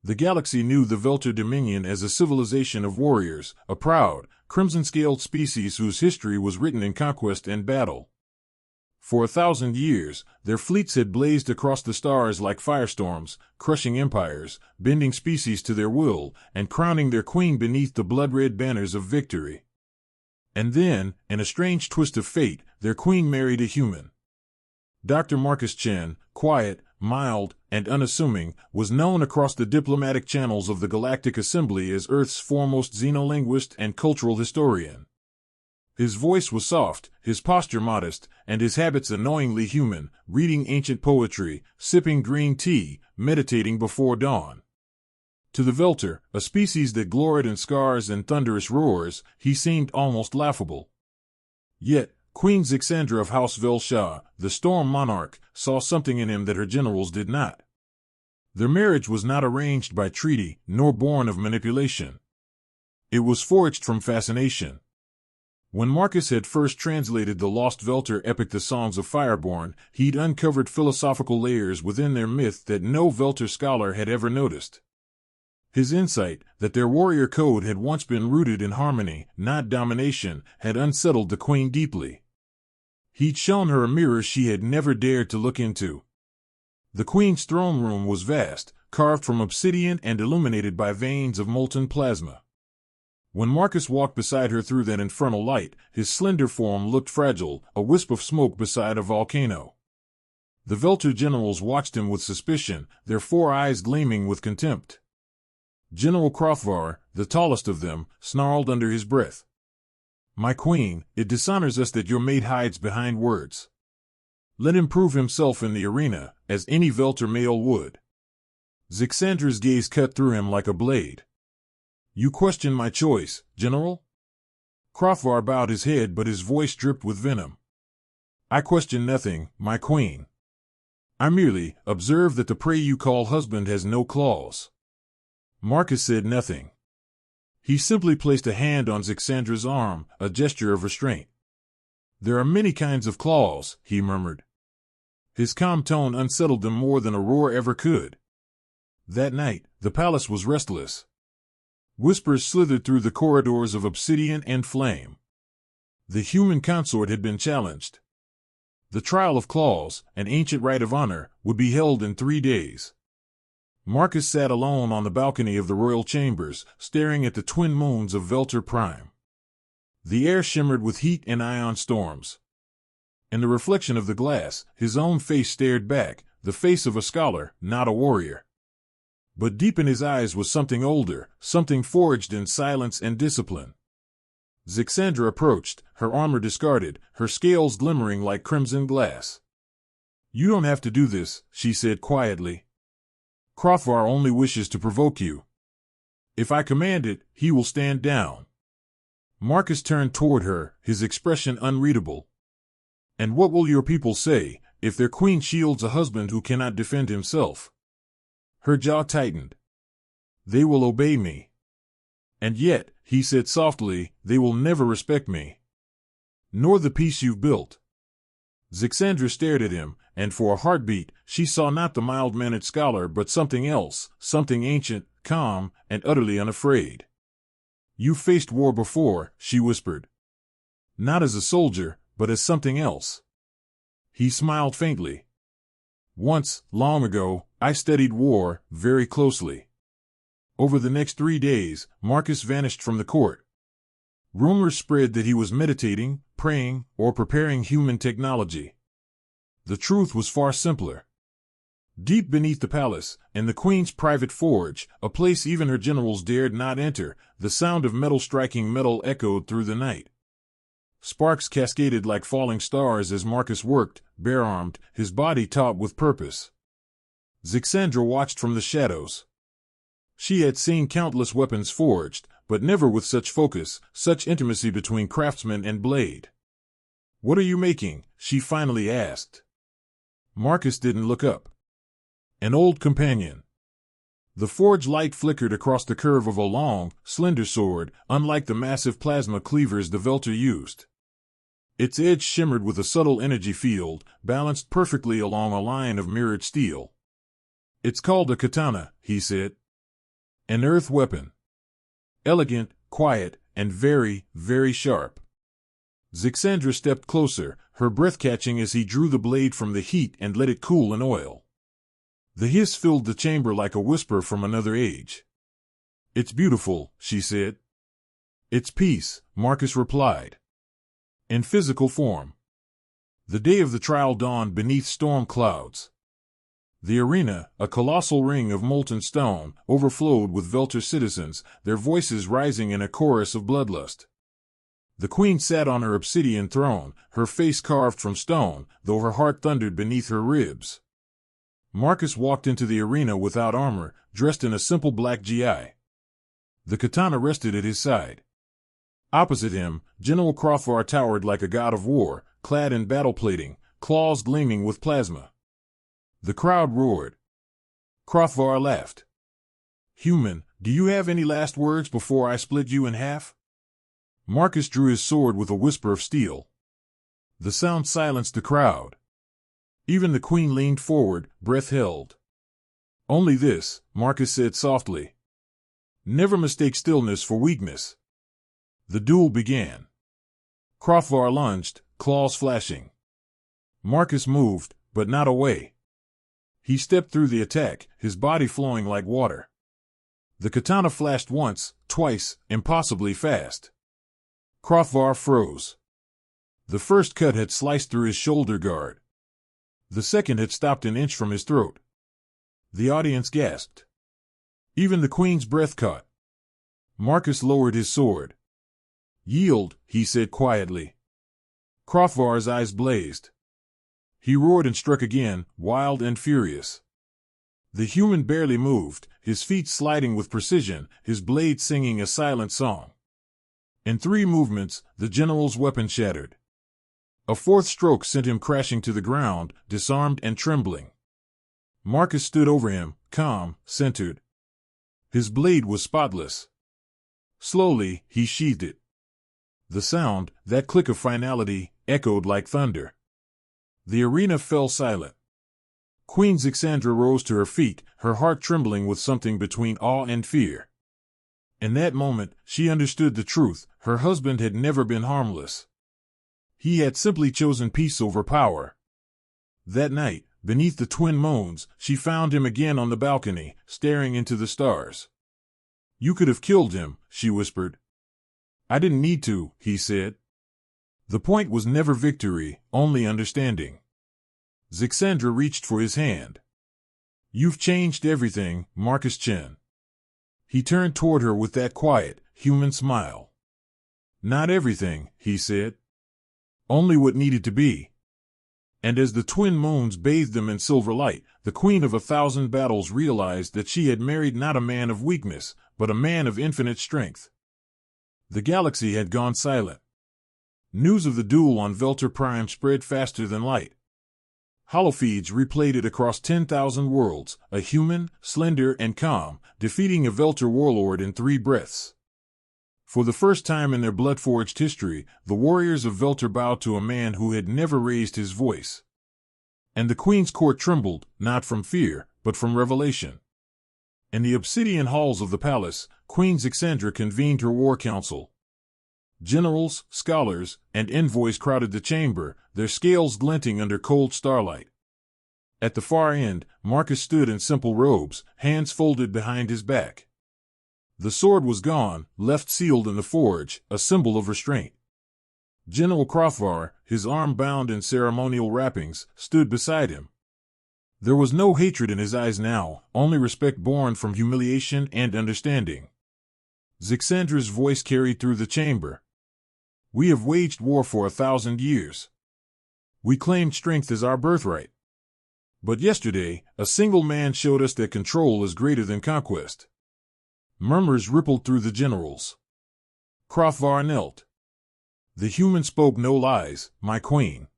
The galaxy knew the Velter Dominion as a civilization of warriors, a proud, crimson-scaled species whose history was written in conquest and battle. For 1,000 years, their fleets had blazed across the stars like firestorms, crushing empires, bending species to their will, and crowning their queen beneath the blood-red banners of victory. And then, in a strange twist of fate, their queen married a human. Dr. Marcus Chen, quiet, mild, and unassuming, was known across the diplomatic channels of the Galactic Assembly as Earth's foremost xenolinguist and cultural historian. His voice was soft, his posture modest, and his habits annoyingly human, reading ancient poetry, sipping green tea, meditating before dawn. To the Velter, a species that gloried in scars and thunderous roars, he seemed almost laughable. Yet, Queen Zixandra of House Vel-Sha, the Storm Monarch, saw something in him that her generals did not. Their marriage was not arranged by treaty, nor born of manipulation. It was forged from fascination. When Marcus had first translated the lost Velter epic The Songs of Fireborn, he'd uncovered philosophical layers within their myth that no Velter scholar had ever noticed. His insight, that their warrior code had once been rooted in harmony, not domination, had unsettled the queen deeply. He'd shown her a mirror she had never dared to look into. The queen's throne room was vast, carved from obsidian and illuminated by veins of molten plasma. When Marcus walked beside her through that infernal light, his slender form looked fragile, a wisp of smoke beside a volcano. The Velter generals watched him with suspicion, their 4 eyes gleaming with contempt. General Krothvar, the tallest of them, snarled under his breath. "My queen, it dishonors us that your mate hides behind words. Let him prove himself in the arena, as any Velter male would." Zixandra's gaze cut through him like a blade. "You question my choice, General?" Krothvar bowed his head, but his voice dripped with venom. "I question nothing, my queen. I merely observe that the prey you call husband has no claws." Marcus said nothing. He simply placed a hand on Zixandra's arm, a gesture of restraint. "There are many kinds of claws," he murmured. His calm tone unsettled them more than a roar ever could. That night, the palace was restless. Whispers slithered through the corridors of obsidian and flame. The human consort had been challenged. The trial of claws, an ancient rite of honor, would be held in 3 days. Marcus sat alone on the balcony of the royal chambers, staring at the twin moons of Velter Prime. The air shimmered with heat and ion storms. In the reflection of the glass, his own face stared back, the face of a scholar, not a warrior. But deep in his eyes was something older, something forged in silence and discipline. Zixandra approached, her armor discarded, her scales glimmering like crimson glass. "You don't have to do this," she said quietly. "Krothvar only wishes to provoke you. If I command it, he will stand down." Marcus turned toward her, his expression unreadable. "And what will your people say, if their queen shields a husband who cannot defend himself?" Her jaw tightened. "They will obey me. And yet," he said softly, "they will never respect me. Nor the peace you've built." Zixandra stared at him, and for a heartbeat, she saw not the mild-mannered scholar but something else, something ancient, calm, and utterly unafraid. "You faced war before," she whispered. "Not as a soldier, but as something else." He smiled faintly. "Once, long ago, I studied war, very closely." Over the next 3 days, Marcus vanished from the court. Rumors spread that he was meditating, praying, or preparing human technology. The truth was far simpler. Deep beneath the palace, in the queen's private forge, a place even her generals dared not enter, the sound of metal striking metal echoed through the night. Sparks cascaded like falling stars as Marcus worked, bare-armed, his body taut with purpose. Zixandra watched from the shadows. She had seen countless weapons forged, but never with such focus, such intimacy between craftsman and blade. "What are you making?" she finally asked. Marcus didn't look up. "An old companion." The forge light flickered across the curve of a long, slender sword, unlike the massive plasma cleavers the Velter used. Its edge shimmered with a subtle energy field, balanced perfectly along a line of mirrored steel. "It's called a katana," he said. An earth weapon. Elegant, quiet, and very, very sharp. Zixandra stepped closer, her breath catching as he drew the blade from the heat and let it cool in oil. The hiss filled the chamber like a whisper from another age. "It's beautiful," she said. "It's peace," Marcus replied. "In physical form." The day of the trial dawned beneath storm clouds. The arena, a colossal ring of molten stone, overflowed with Velter citizens, their voices rising in a chorus of bloodlust. The queen sat on her obsidian throne, her face carved from stone, though her heart thundered beneath her ribs. Marcus walked into the arena without armor, dressed in a simple black GI. The katana rested at his side. Opposite him, General Crothvar towered like a god of war, clad in battle plating, claws gleaming with plasma. The crowd roared. Crothvar laughed. "Human, do you have any last words before I split you in half?" Marcus drew his sword with a whisper of steel. The sound silenced the crowd. Even the queen leaned forward, breath held. "Only this," Marcus said softly. "Never mistake stillness for weakness." The duel began. Crothvar lunged, claws flashing. Marcus moved, but not away. He stepped through the attack, his body flowing like water. The katana flashed once, twice, impossibly fast. Crothvar froze. The first cut had sliced through his shoulder guard. The second had stopped an inch from his throat. The audience gasped. Even the queen's breath caught. Marcus lowered his sword. "Yield," he said quietly. Crothvar's eyes blazed. He roared and struck again, wild and furious. The human barely moved, his feet sliding with precision, his blade singing a silent song. In 3 movements, the general's weapon shattered. A fourth stroke sent him crashing to the ground, disarmed and trembling. Marcus stood over him, calm, centered. His blade was spotless. Slowly, he sheathed it. The sound, that click of finality, echoed like thunder. The arena fell silent. Queen Zixandra rose to her feet, her heart trembling with something between awe and fear. In that moment, she understood the truth: her husband had never been harmless. He had simply chosen peace over power. That night, beneath the twin moons, she found him again on the balcony, staring into the stars. "You could have killed him," she whispered. "I didn't need to," he said. The point was never victory, only understanding. Zixandra reached for his hand. "You've changed everything, Marcus Chen." He turned toward her with that quiet, human smile. "Not everything," he said. "Only what needed to be." And as the twin moons bathed them in silver light, the queen of 1,000 battles realized that she had married not a man of weakness, but a man of infinite strength. The galaxy had gone silent. News of the duel on Velter Prime spread faster than light. Holofeeds replayed it across 10,000 worlds, a human, slender and calm, defeating a Velter warlord in 3 breaths. For the first time in their blood-forged history, the warriors of Velter bowed to a man who had never raised his voice. And the queen's court trembled, not from fear, but from revelation. In the obsidian halls of the palace, Queen Zixandra convened her war council. Generals, scholars, and envoys crowded the chamber, their scales glinting under cold starlight. At the far end, Marcus stood in simple robes, hands folded behind his back. The sword was gone, left sealed in the forge, a symbol of restraint. General Crothvar, his arm bound in ceremonial wrappings, stood beside him. There was no hatred in his eyes now, only respect born from humiliation and understanding. Zixandra's voice carried through the chamber. "We have waged war for 1,000 years. We claimed strength as our birthright. But yesterday, a single man showed us that control is greater than conquest." Murmurs rippled through the generals. Crothvar knelt. "The human spoke no lies, my queen.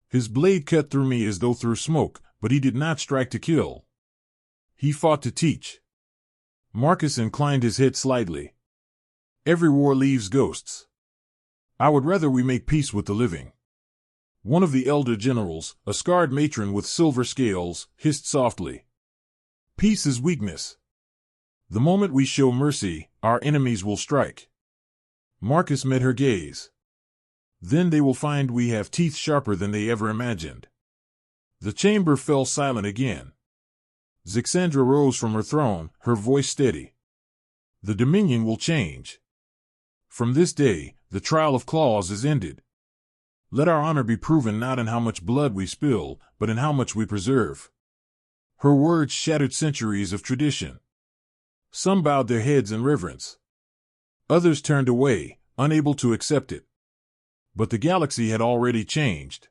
His blade cut through me as though through smoke, but he did not strike to kill. He fought to teach." Marcus inclined his head slightly. "Every war leaves ghosts. I would rather we make peace with the living." One of the elder generals, a scarred matron with silver scales, hissed softly. "Peace is weakness." The moment we show mercy, our enemies will strike. Marcus met her gaze. Then they will find we have teeth sharper than they ever imagined. The chamber fell silent again. Zixandra rose from her throne, her voice steady. The Dominion will change. From this day, the trial of claws is ended. Let our honor be proven not in how much blood we spill, but in how much we preserve. Her words shattered centuries of tradition. Some bowed their heads in reverence. Others turned away, unable to accept it. But the galaxy had already changed.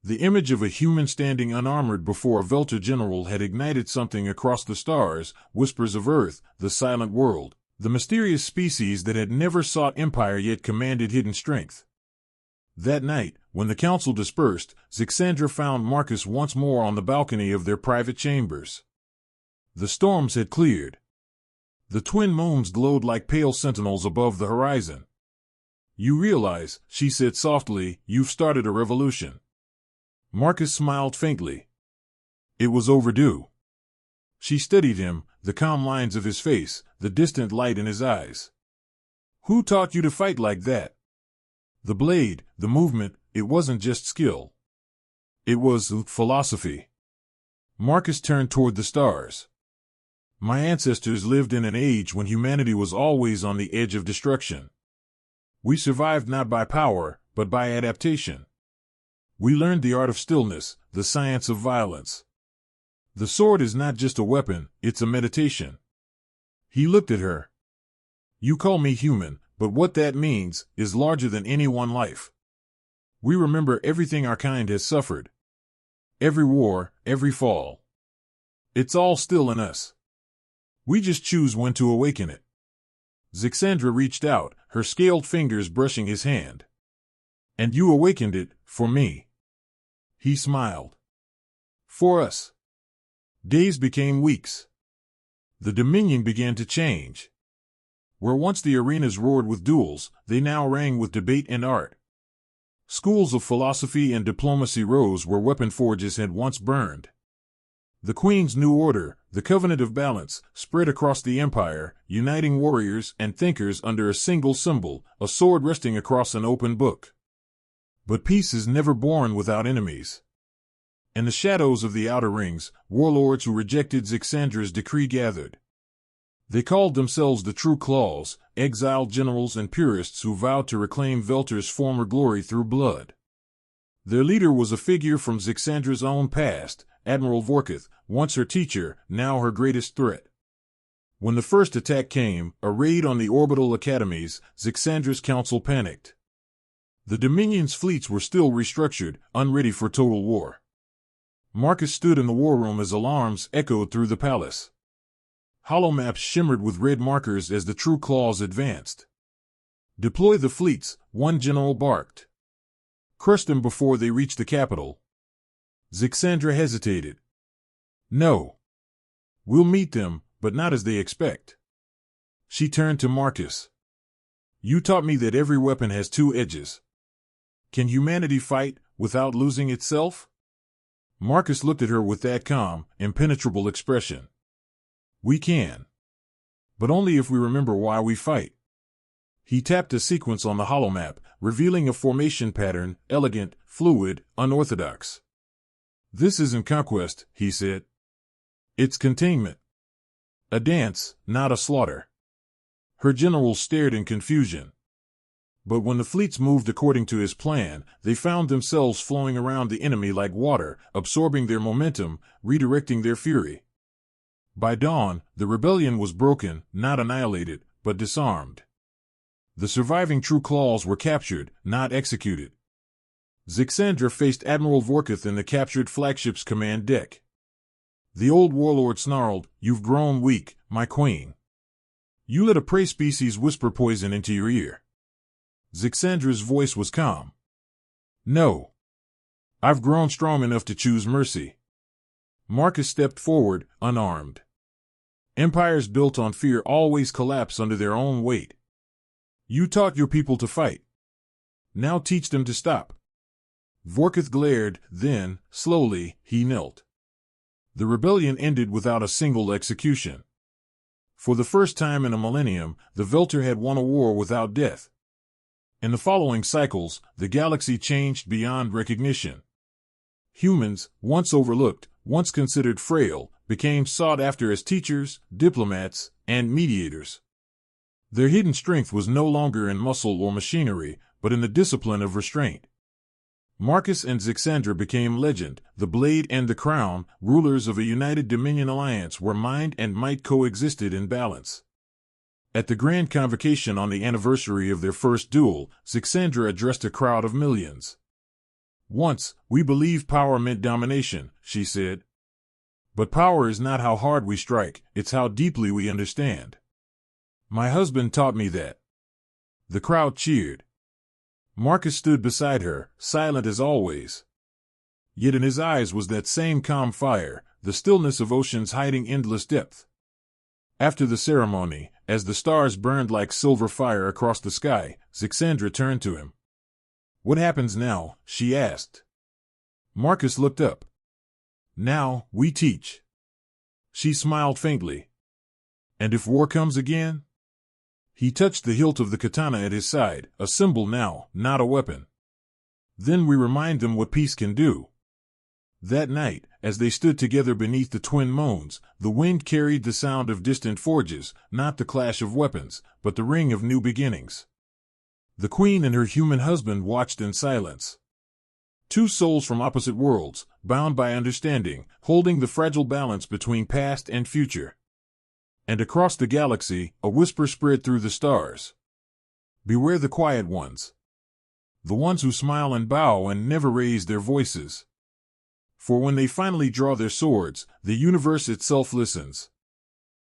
The image of a human standing unarmored before a Velta general had ignited something across the stars, whispers of Earth, the silent world, the mysterious species that had never sought empire yet commanded hidden strength. That night, when the council dispersed, Zixandra found Marcus once more on the balcony of their private chambers. The storms had cleared. The twin moons glowed like pale sentinels above the horizon. You realize, she said softly, you've started a revolution. Marcus smiled faintly. It was overdue. She studied him, the calm lines of his face, the distant light in his eyes. Who taught you to fight like that? The blade, the movement, it wasn't just skill. It was philosophy. Marcus turned toward the stars. My ancestors lived in an age when humanity was always on the edge of destruction. We survived not by power, but by adaptation. We learned the art of stillness, the science of violence. The sword is not just a weapon, it's a meditation. He looked at her. You call me human, but what that means is larger than any one life. We remember everything our kind has suffered. Every war, every fall. It's all still in us. We just choose when to awaken it. Zixandra reached out, her scaled fingers brushing his hand. And you awakened it, for me. He smiled. For us. Days became weeks. The Dominion began to change. Where once the arenas roared with duels, they now rang with debate and art. Schools of philosophy and diplomacy rose where weapon forges had once burned. The Queen's new order, the Covenant of Balance, spread across the empire, uniting warriors and thinkers under a single symbol, a sword resting across an open book. But peace is never born without enemies. In the shadows of the outer rings, warlords who rejected Zixandra's decree gathered. They called themselves the True Claws, exiled generals and purists who vowed to reclaim Velter's former glory through blood. Their leader was a figure from Zixandra's own past, Admiral Vorkith, once her teacher, now her greatest threat. When the first attack came, a raid on the orbital academies, Zixandra's council panicked. The Dominion's fleets were still restructured, unready for total war. Marcus stood in the war room as alarms echoed through the palace. Holomaps shimmered with red markers as the True Claws advanced. Deploy the fleets, one general barked. Crush them before they reach the capital. Zixandra hesitated. No. We'll meet them, but not as they expect. She turned to Marcus. You taught me that every weapon has two edges. Can humanity fight without losing itself? Marcus looked at her with that calm, impenetrable expression. We can. But only if we remember why we fight. He tapped a sequence on the holomap, revealing a formation pattern, elegant, fluid, unorthodox. This isn't conquest, he said. It's containment. A dance, not a slaughter. Her generals stared in confusion. But when the fleets moved according to his plan, they found themselves flowing around the enemy like water, absorbing their momentum, redirecting their fury. By dawn, the rebellion was broken, not annihilated, but disarmed. The surviving True Claws were captured, not executed. Zixandra faced Admiral Vorkith in the captured flagship's command deck. The old warlord snarled, "You've grown weak, my queen. You let a prey species whisper poison into your ear." Zixandra's voice was calm. No. I've grown strong enough to choose mercy. Marcus stepped forward, unarmed. Empires built on fear always collapse under their own weight. You taught your people to fight. Now teach them to stop. Vorkith glared, then, slowly, he knelt. The rebellion ended without a single execution. For the first time in a millennium, the Velter had won a war without death. In the following cycles, the galaxy changed beyond recognition. Humans, once overlooked, once considered frail, became sought after as teachers, diplomats, and mediators. Their hidden strength was no longer in muscle or machinery, but in the discipline of restraint. Marcus and Zixandra became legend, the blade and the crown, rulers of a united Dominion alliance where mind and might coexisted in balance. At the grand convocation on the anniversary of their first duel, Zixandra addressed a crowd of millions. "Once, we believed power meant domination," she said. "But power is not how hard we strike, it's how deeply we understand. My husband taught me that." The crowd cheered. Marcus stood beside her, silent as always. Yet in his eyes was that same calm fire, the stillness of oceans hiding endless depth. After the ceremony, as the stars burned like silver fire across the sky, Zixandra turned to him. "What happens now?" she asked. Marcus looked up. "Now, we teach." She smiled faintly. "And if war comes again?" He touched the hilt of the katana at his side, a symbol now, not a weapon. "Then we remind them what peace can do." That night, as they stood together beneath the twin moons, the wind carried the sound of distant forges, not the clash of weapons, but the ring of new beginnings. The queen and her human husband watched in silence. Two souls from opposite worlds, bound by understanding, holding the fragile balance between past and future. And across the galaxy, a whisper spread through the stars. "Beware the quiet ones. The ones who smile and bow and never raise their voices. For when they finally draw their swords, the universe itself listens."